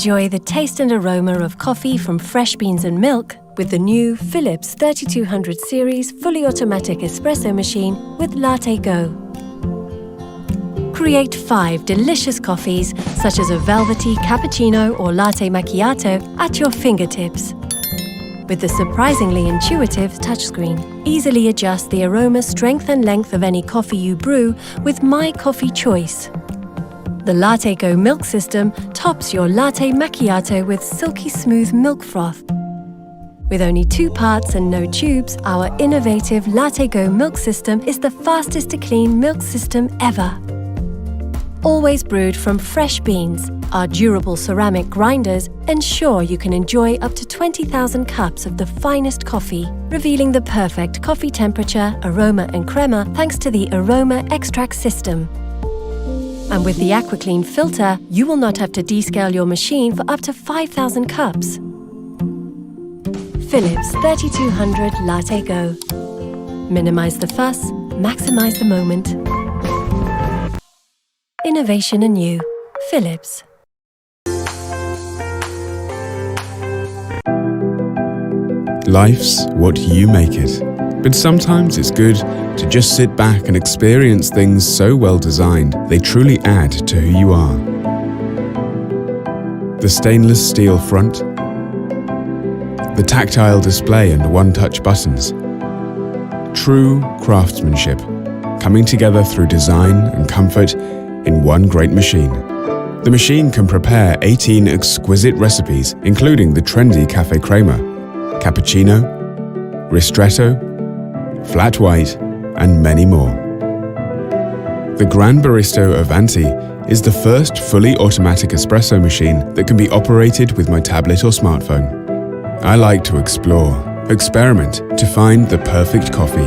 Enjoy the taste and aroma of coffee from fresh beans and milk with the new Philips 3200 series fully automatic espresso machine with Latte Go. Create 5 delicious coffees such as a velvety cappuccino or latte macchiato at your fingertips. With the surprisingly intuitive touchscreen, easily adjust the aroma, strength and length of any coffee you brew with My Coffee Choice. The Latte Go milk system tops your latte macchiato with silky smooth milk froth. With only 2 parts and no tubes, our innovative Latte Go milk system is the fastest to clean milk system ever. Always brewed from fresh beans, our durable ceramic grinders ensure you can enjoy up to 20,000 cups of the finest coffee, revealing the perfect coffee temperature, aroma and crema thanks to the aroma extract system. And with the AquaClean filter, you will not have to descale your machine for up to 5,000 cups. Philips 3200 Latte Go. Minimize the fuss, maximize the moment. Innovation anew. Philips. Life's what you make it. But sometimes it's good to just sit back and experience things so well designed they truly add to who you are. The stainless steel front, the tactile display and one-touch buttons. True craftsmanship, coming together through design and comfort in one great machine. The machine can prepare 18 exquisite recipes, including the trendy cafe crema, cappuccino, ristretto, flat white, and many more. The Gran Baristo Avanti is the first fully automatic espresso machine that can be operated with my tablet or smartphone. I like to explore, experiment to find the perfect coffee.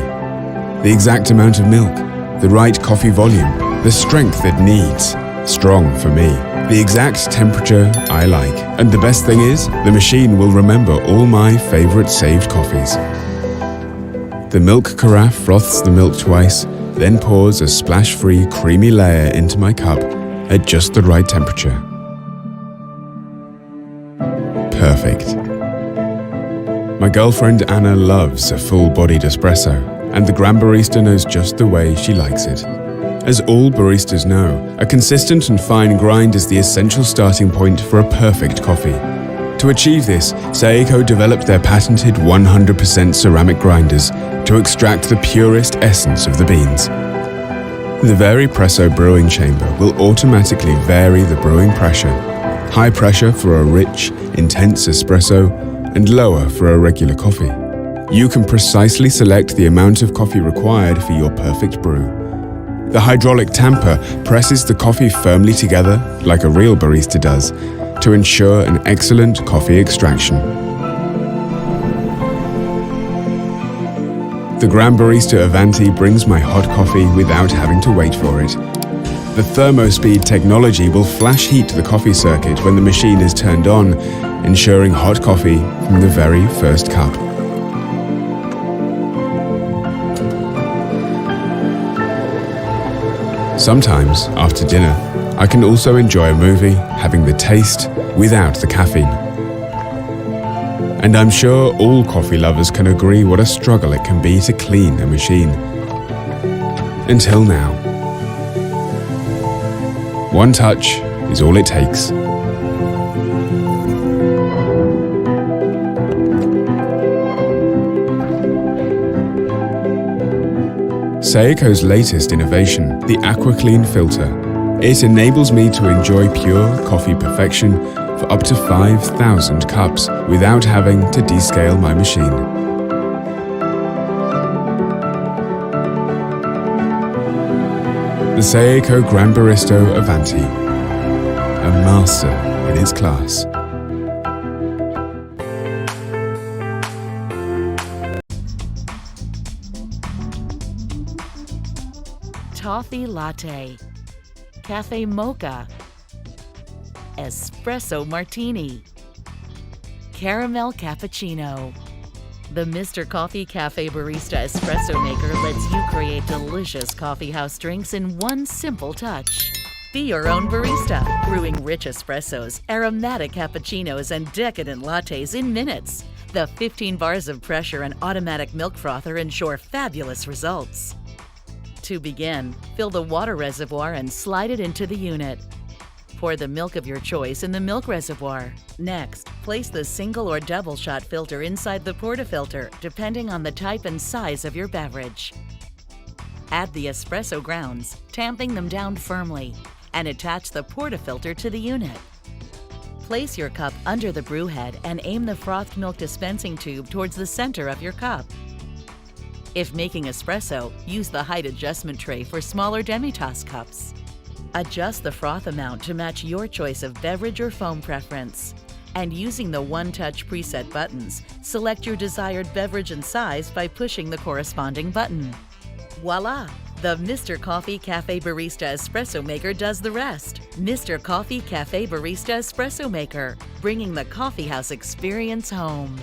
The exact amount of milk, the right coffee volume, the strength it needs, strong for me, the exact temperature I like. And the best thing is, the machine will remember all my favorite saved coffees. The milk carafe froths the milk twice, then pours a splash-free creamy layer into my cup at just the right temperature. Perfect. My girlfriend Anna loves a full-bodied espresso, and the Gran Barista knows just the way she likes it. As all baristas know, a consistent and fine grind is the essential starting point for a perfect coffee. To achieve this, Saeco developed their patented 100% ceramic grinders to extract the purest essence of the beans. The Varipresso brewing chamber will automatically vary the brewing pressure. High pressure for a rich, intense espresso and lower for a regular coffee. You can precisely select the amount of coffee required for your perfect brew. The hydraulic tamper presses the coffee firmly together, like a real barista does, to ensure an excellent coffee extraction. The Gran Barista Avanti brings my hot coffee without having to wait for it. The ThermoSpeed technology will flash heat the coffee circuit when the machine is turned on, ensuring hot coffee from the very first cup. Sometimes, after dinner, I can also enjoy a movie, having the taste without the caffeine. And I'm sure all coffee lovers can agree what a struggle it can be to clean a machine. Until now. One touch is all it takes. Saeco's latest innovation, the AquaClean filter. It enables me to enjoy pure coffee perfection for up to 5,000 cups without having to descale my machine. The Saeco Gran Baristo Avanti, a master in its class. Toffee latte, cafe mocha, espresso martini, caramel cappuccino. The Mr. Coffee Cafe Barista Espresso Maker lets you create delicious coffeehouse drinks in one simple touch. Be your own barista, brewing rich espressos, aromatic cappuccinos, and decadent lattes in minutes. The 15 bars of pressure and automatic milk frother ensure fabulous results. To begin, fill the water reservoir and slide it into the unit. Pour the milk of your choice in the milk reservoir. Next, place the single or double shot filter inside the portafilter, depending on the type and size of your beverage. Add the espresso grounds, tamping them down firmly, and attach the portafilter to the unit. Place your cup under the brew head and aim the frothed milk dispensing tube towards the center of your cup. If making espresso, use the height adjustment tray for smaller demi-tasse cups. Adjust the froth amount to match your choice of beverage or foam preference. And using the one-touch preset buttons, select your desired beverage and size by pushing the corresponding button. Voila! The Mr. Coffee Cafe Barista Espresso Maker does the rest. Mr. Coffee Cafe Barista Espresso Maker, bringing the coffeehouse experience home.